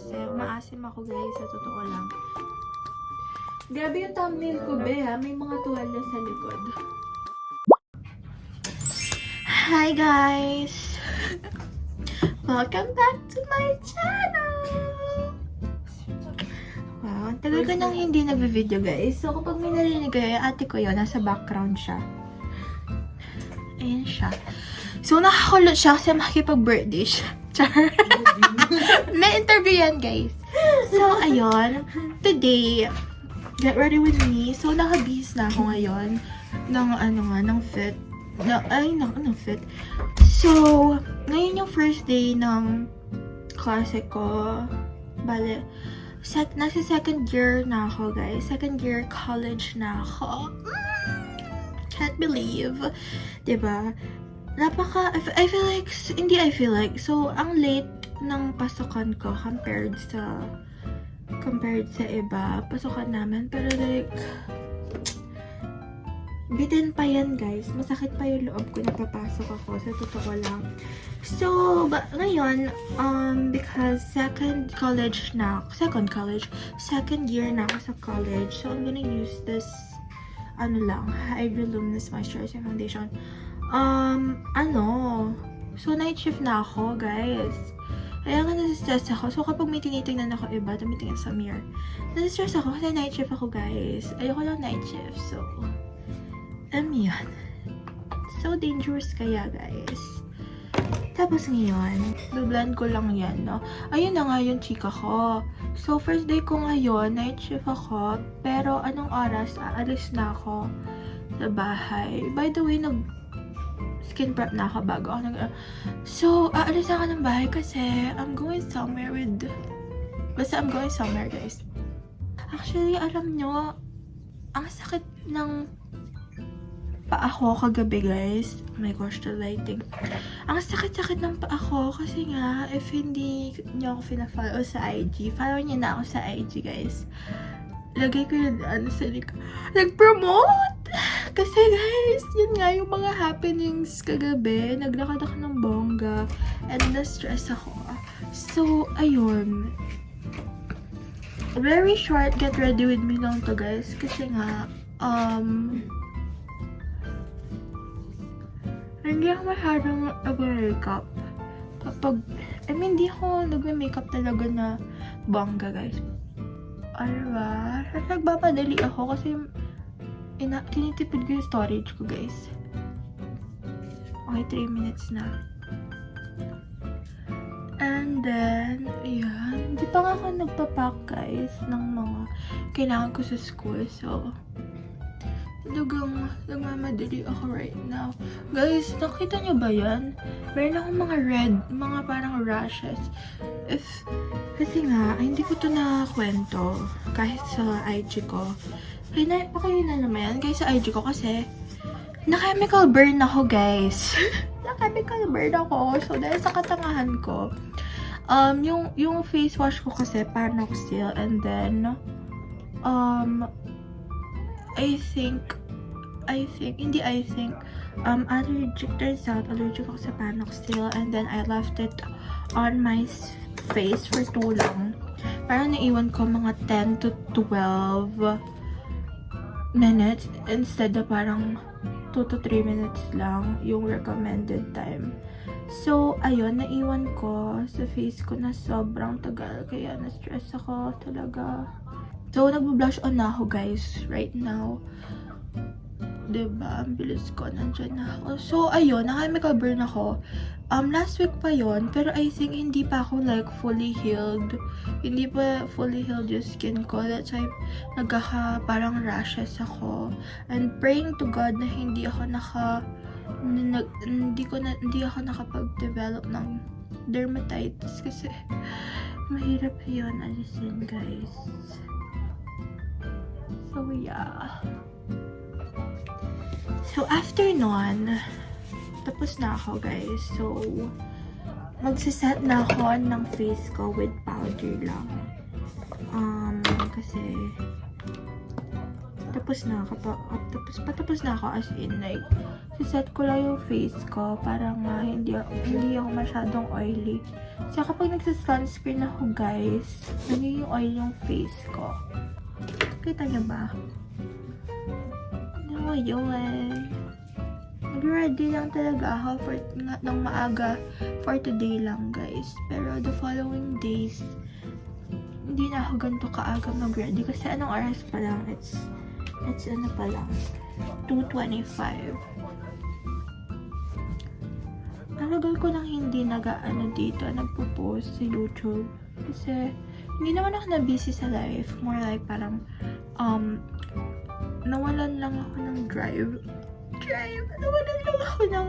kasi maasim ako guys, sa totoo lang. Grabe yung thumbnail ko, be ha. May mga tuwalya sa likod. Hi guys! Welcome back to my channel! Wow, ang tagal ko nang hindi nag-video guys. So kapag may narinig kayo, ate ko yun, nasa background siya. Ayan siya. So nakakulot siya kasi makikipag-birthday siya. Char. May interview yan guys. So ayun, today, get ready with me. So nakabihis na ako ngayon ng ng fit. Ng fit. So, ngayon yung first day ng klase ko. Bale, nasa second year na ako, guys. Second year college na ako. Can't believe. Diba? I feel like, so, ang late ng pasukan ko compared sa iba, pasukan namin. Pero like, bitin pa yan guys. Masakit pa yung loob ko na papasok ako. Sa totoo lang. So, ngayon, because second year na ako sa college. So, I'm gonna use this, Hydroluminous Moisturizing Foundation. So, night shift na ako, guys. Kaya nga nasistress ako. So, kapag may tinitingnan ako iba, tumitingin sa mirror. Nasistress ako kasi night shift ako, guys. Ayoko lang night shift. So, yan. So dangerous kaya, guys. Tapos ngayon, blend ko lang yan, no? Ayun na nga yung chika ko. So, first day ko ngayon, night shift ako. Pero, anong oras? Aalis na ako sa bahay. By the way, skin prep na ako bago ako So, aalis ako ng bahay kasi I'm going somewhere I'm going somewhere, guys. Actually, alam nyo, ang sakit ng paa ko kagabi, guys. Oh my gosh, the lighting. Ang sakit-sakit ng paa ko kasi nga, if hindi nyo ako pina-follow sa IG, follow nyo na ako sa IG, guys. Lagay ko yun, sa nag-promote! Kasi, guys, yun nga yung mga happenings kagabi. Naglakad ako ng bongga and na-stress ako. So, ayun. Very short get ready with me lang to, guys. Kasi nga, hindi ako masyadong nag-makeup. Hindi ako nag-makeup talaga na bongga, guys. Alright. Nagpapadali ako kasi tinitipid ko yung storage ko, guys. Okay, 3 minutes na. And then, ayan. Hindi pa nga ako nagpapack, guys, ng mga kailangan ko sa school. So, talagang nagmamadali ako right now. Guys, nakita nyo ba yan? Meron akong mga red, mga parang rashes. Kasi nga, hindi ko to nakwento kahit sa IG ko. Pakaya na naman yan, guys, sa IG ko kasi na-chemical burn ako, guys. Na-chemical burn ako. So, dahil sa katangahan ko, yung face wash ko kasi Panoxyl, and then, allergic, turns out, allergic ako sa Panoxyl, and then I left it on my face for too long. Parang naiwan ko mga 10 to 12 minutes, instead na parang 2 to 3 minutes lang yung recommended time. So, ayun, naiwan ko sa face ko na sobrang tagal, kaya na-stress ako talaga. So, nagbo-blush on na ako, guys, right now. Diba? Ang bilis ko. Nandyan na ako. So, ayun. Naka-chemical burn ako. Last week pa yon, pero I think hindi pa ako like fully healed. Hindi pa fully healed yung skin ko. That's why parang rashes ako. And praying to God na hindi ako nakapag-develop ng dermatitis kasi mahirap yun alisin, guys. So, yeah. So, after nun, tapos na ako, guys. So, magsiset na ako ng face ko with powder lang. Kasi, tapos na ako as in like siset ko lang yung face ko para nga hindi ako masyadong oily. So kapag nagsa-sunscreen ako guys, nagiging oily yung face ko. Kita niyo ba? Ano yun? Nag-ready lang talaga ako ng maaga for today lang guys. Pero the following days, hindi na ako ganito kaaga mag-ready. Kasi anong oras pa lang? It's ano pa lang? 2:25. Talagal ko nang hindi nagpo-post sa YouTube. Kasi hindi naman ako na-busy sa life. More like parang nawalan lang ako ng drive. Nawalan lang ako ng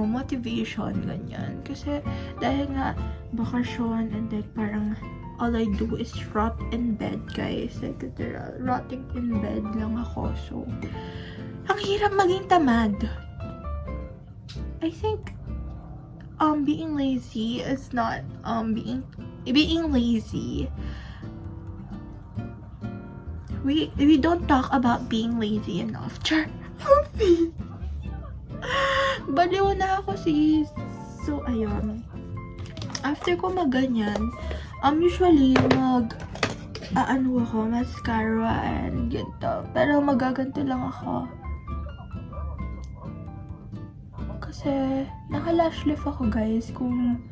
motivation, ganyan. Kasi dahil nga bakasyon and like parang all I do is rot in bed, guys. Like literal, rotting in bed lang ako. So, ang hirap maging tamad. I think being lazy is not being lazy. We don't talk about being lazy enough. Char. Baliw na ako sis. So ayun. After ko maganyan, usually ako mascara and ganito. Pero magaganto lang ako. Kasi naka-lash lift ako guys. Kung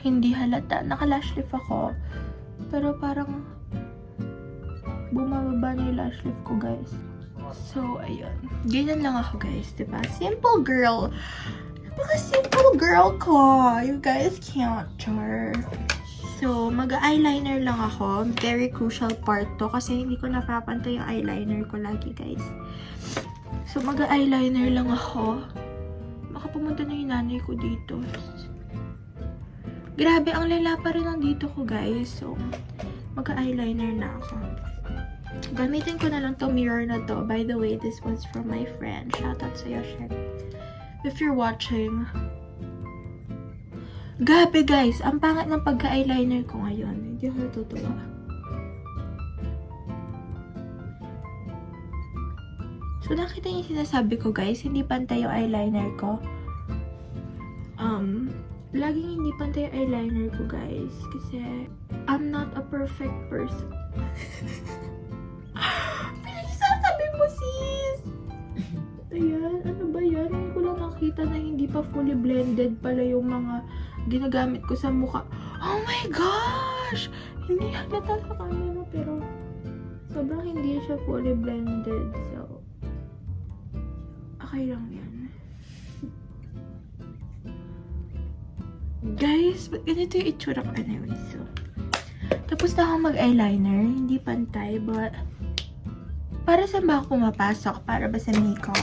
hindi halata, naka-lash lift ako. Pero parang bumababa na yung lash lift ko guys. So, ayun. Ganyan lang ako guys, diba? Simple girl. Napaka-simple girl ko. You guys can't, char. So, mag-eyeliner lang ako. Very crucial part to kasi hindi ko napapantay yung eyeliner ko lagi guys. So, mag-eyeliner lang ako. Baka pumunta na yung nanay ko dito. Grabe, ang lala pa rin ang dito ko guys. So, mag-eyeliner na ako. Gamitin ko na lang to mirror na to. By the way, this was from my friend. Shoutout sa'yo, Shek. If you're watching. Gabi guys, ang pangit ng pagka-eyeliner ko ngayon. Hindi ako natutuwa. So, nakita niyo yung sinasabi ko guys, hindi pantay yung eyeliner ko. Laging hindi pantay yung eyeliner ko guys. Kasi, I'm not a perfect person. Pinagsasabi mo sis! Ayan, ano ba yan? Hindi ko lang nakita na hindi pa fully blended pala yung mga ginagamit ko sa mukha. Oh my gosh! Hindi halata sa camera pero sobrang hindi siya fully blended. So, okay lang yan. Guys, ba't ganito yung itsura ko anyway? So, tapos na ako mag-eyeliner. Hindi pantay, but para saan ba ako pumapasok? Para ba sa makeup?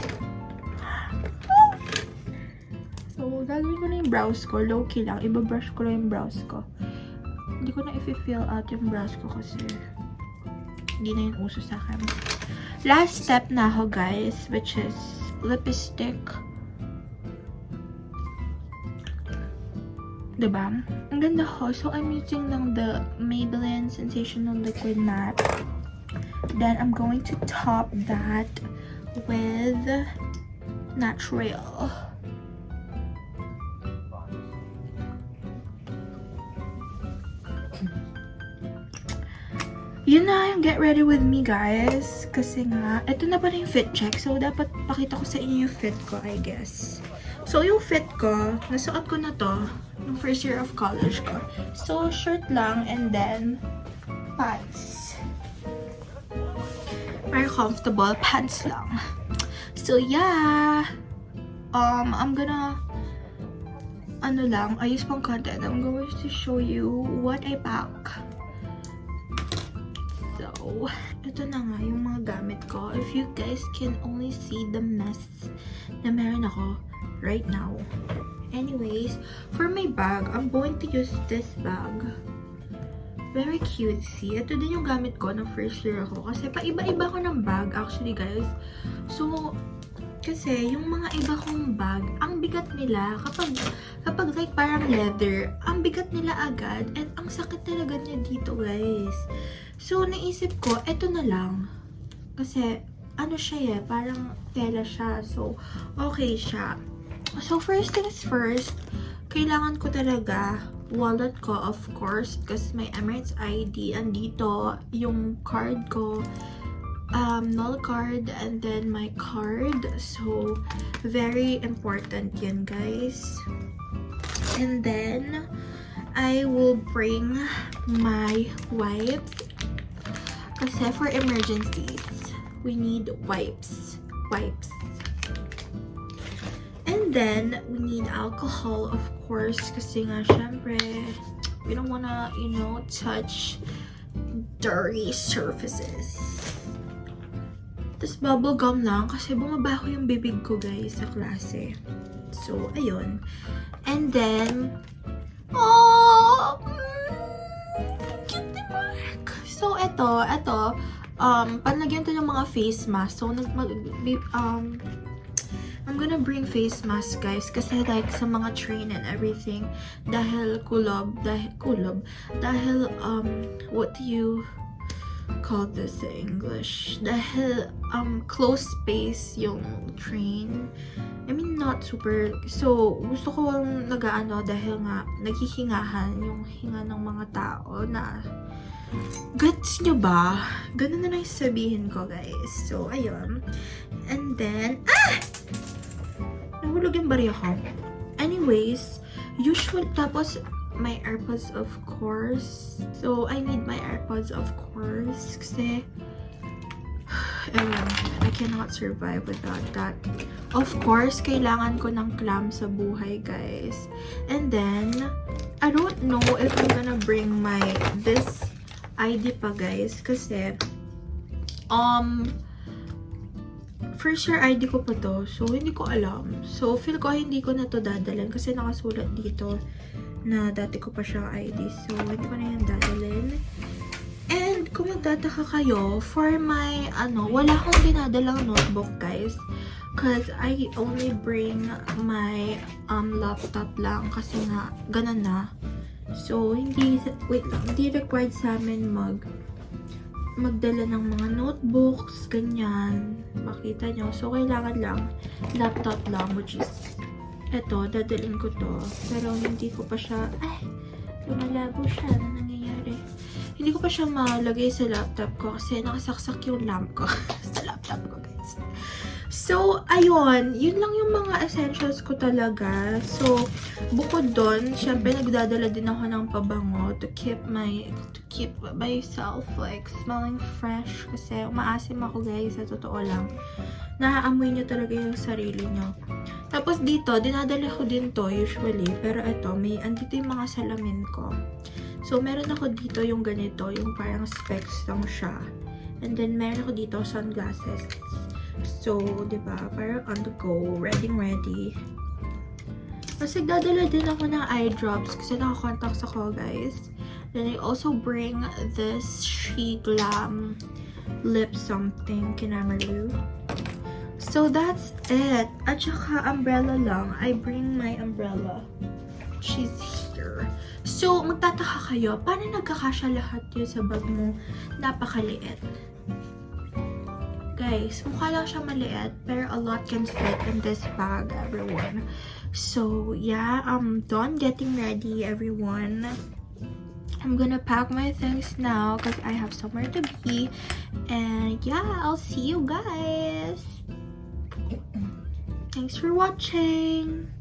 So, gagawin ko na yung brows ko. Low-key lang. Ibabrush ko lang yung brows ko. Hindi ko na i-fill out yung brows ko kasi hindi na yung uso sa akin. Last step na ako, guys, which is lipstick. Diba? Ang ganda ko. So, I'm using lang the Maybelline Sensational Liquid Matte. Then, I'm going to top that with Natural. Yun na yung get ready with me, guys. Kasi nga, ito na pa rin yung fit check. So, dapat pakita ko sa inyo yung fit ko, I guess. So, yung fit ko, nasuot ko na to nung first year of college ko. So, shirt lang and then pants. Very comfortable pants lang. So, yeah. I'm gonna ayos pang content. I'm going to show you what I pack. So, ito na nga yung mga gamit ko. If you guys can only see the mess na meron ako right now. Anyways, for my bag, I'm going to use this bag. Very cutesy. Ito din yung gamit ko ng first year ako. Kasi paiba-iba ko ng bag, actually, guys. So, kasi yung mga iba kong bag, ang bigat nila, kapag like parang leather, ang bigat nila agad, and ang sakit talaga niya dito, guys. So, naisip ko, eto na lang. Kasi, ano siya parang tela siya. So, okay siya. So, first things first, kailangan ko talaga wallet ko, of course, because my Emirates ID, andito yung card ko, null card, and then my card. So, very important yan, guys. And then, I will bring my wipes. Kasi for emergencies, we need wipes. And then, we need alcohol, of course, kasi nga, syempre, we don't wanna, touch dirty surfaces. Tapos, bubble gum lang, kasi bumabaho yung bibig ko, guys, sa klase. So, ayun. And then, cute ni Mark! So, eto, panlagyan to ng mga face mask. So, I'm gonna bring face mask, guys, kasi like sa mga train and everything, dahil what do you call this in English? Dahil close space yung train. I mean, not super. So, gusto ko dahil nga naghihingahan yung hinga ng mga tao na gets nyo ba? Ganun na lang sabihin ko, guys. So, ayun. And then, nahulog yung barya ko. Anyways, tapos, my AirPods, of course. So, I need my AirPods, of course. Kasi, I cannot survive without that. Of course, kailangan ko ng clam sa buhay, guys. And then, I don't know if I'm gonna bring this ID pa, guys. Kasi, first year ID ko pa to. So, hindi ko alam. So, feel ko hindi ko na to dadalhin. Kasi nakasulat dito na dati ko pa siyang ID. So, hindi ko na yan dadalhin. And, kung magtataka kayo, for my, wala akong dinadalang notebook, guys. Cause I only bring my laptop lang. Kasi nga, ganun na. So, hindi required sa amin magdala ng mga notebooks, ganyan. Makita nyo. So, kailangan lang laptop lang, which is eto, dadalhin ko to. Pero hindi ko pa siya, lumalabo siya. Ano nangyayari? Hindi ko pa siya malagay sa laptop ko kasi nakasaksak yung lamp ko sa laptop ko, guys. So, ayun. Yun lang yung mga essentials ko talaga. So, bukod doon, syempre nagdadala din ako ng pabango to keep myself like smelling fresh. Kasi umaasim ako, guys, sa totoo lang. Naaamoy nyo talaga yung sarili nyo. Tapos dito, dinadala ko din to usually. Pero ito, andito yung mga salamin ko. So, meron ako dito yung ganito, yung parang specs lang siya. And then, meron ako dito sunglasses. So, diba, parang on the go, ready. Kasi dadala din ako ng eye drops kasi naka-contacts ako, guys. Then, I also bring this She Glam lip something, Kinamaru. So, that's it. At saka, umbrella lang. I bring my umbrella. She's here. So, magtataka kayo, paano nagkakasya lahat yun sa bag mo? Napakaliit. Guys, mukha lang siya maliit, pero a lot can fit in this bag, everyone. So, yeah, I'm done getting ready, everyone. I'm gonna pack my things now because I have somewhere to be. And yeah, I'll see you guys. Thanks for watching.